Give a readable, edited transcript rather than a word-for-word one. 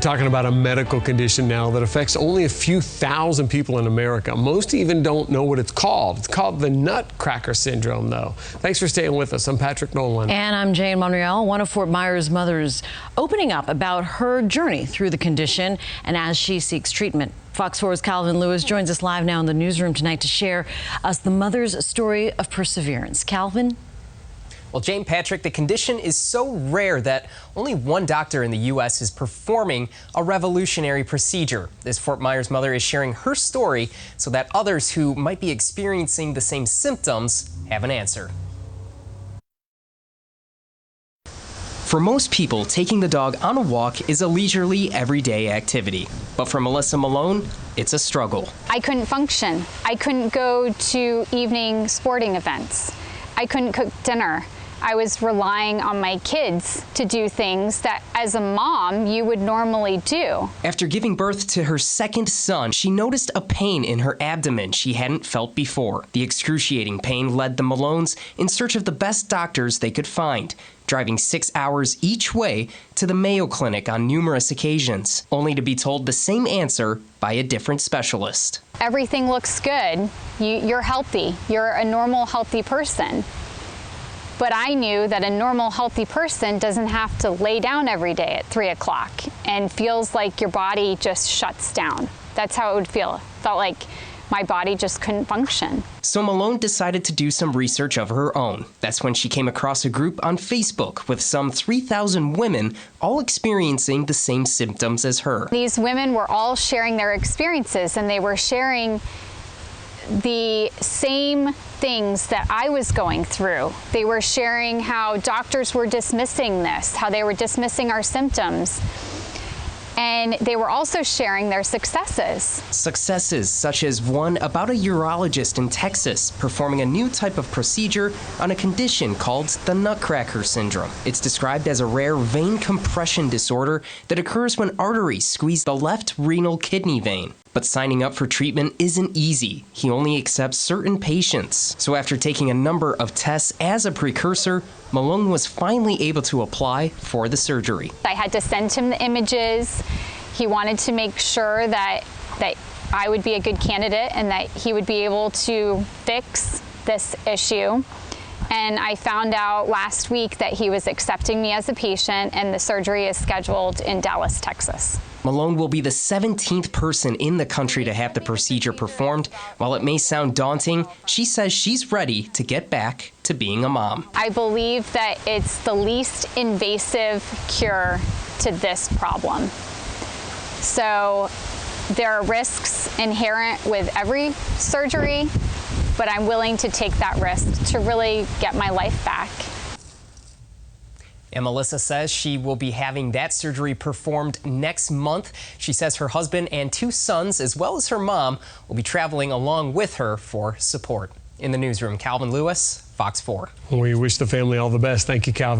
talking about a medical condition now that affects only a few thousand people in America. Most even don't know what it's called. It's called the Nutcracker syndrome, though. Thanks for staying with us. I'm Patrick Nolan. And I'm Jane Monreal. One of Fort Myers' mothers opening up about her journey through the condition and as she seeks treatment. Fox 4's Calvin Lewis joins us live now in the newsroom tonight to share us the mother's story of perseverance. Calvin? Well, Jane, Patrick, the condition is so rare that only one doctor in the U.S. is performing a revolutionary procedure. This Fort Myers mother is sharing her story so that others who might be experiencing the same symptoms have an answer. For most people, taking the dog on a walk is a leisurely, everyday activity. But for Melissa Malone, it's a struggle. I couldn't function. I couldn't go to evening sporting events. I couldn't cook dinner. I was relying on my kids to do things that, as a mom, you would normally do. After giving birth to her second son, she noticed a pain in her abdomen she hadn't felt before. The excruciating pain led the Malones in search of the best doctors they could find, driving 6 hours each way to the Mayo Clinic on numerous occasions, only to be told the same answer by a different specialist. Everything looks good. You're healthy. You're a normal, healthy person. But I knew that a normal, healthy person doesn't have to lay down every day at 3 o'clock and feels like your body just shuts down. That's how it would feel. It felt like my body just couldn't function. So Malone decided to do some research of her own. That's when she came across a group on Facebook with some 3,000 women all experiencing the same symptoms as her. These women were all sharing their experiences, and they were sharing the same things that I was going through. They were sharing how doctors were dismissing this, how they were dismissing our symptoms. And they were also sharing their successes. Successes such as one about a urologist in Texas performing a new type of procedure on a condition called the Nutcracker syndrome. It's described as a rare vein compression disorder that occurs when arteries squeeze the left renal kidney vein. But signing up for treatment isn't easy. He only accepts certain patients. So after taking a number of tests as a precursor, Malone was finally able to apply for the surgery. I had to send him the images. He wanted to make sure that I would be a good candidate and that he would be able to fix this issue. And I found out last week that he was accepting me as a patient, and the surgery is scheduled in Dallas, Texas. Malone will be the 17th person in the country to have the procedure performed. While it may sound daunting, she says she's ready to get back to being a mom. I believe that it's the least invasive cure to this problem. So there are risks inherent with every surgery, but I'm willing to take that risk to really get my life back. And Melissa says she will be having that surgery performed next month. She says her husband and 2 sons, as well as her mom, will be traveling along with her for support. In the newsroom, Calvin Lewis, Fox 4. We wish the family all the best. Thank you, Calvin.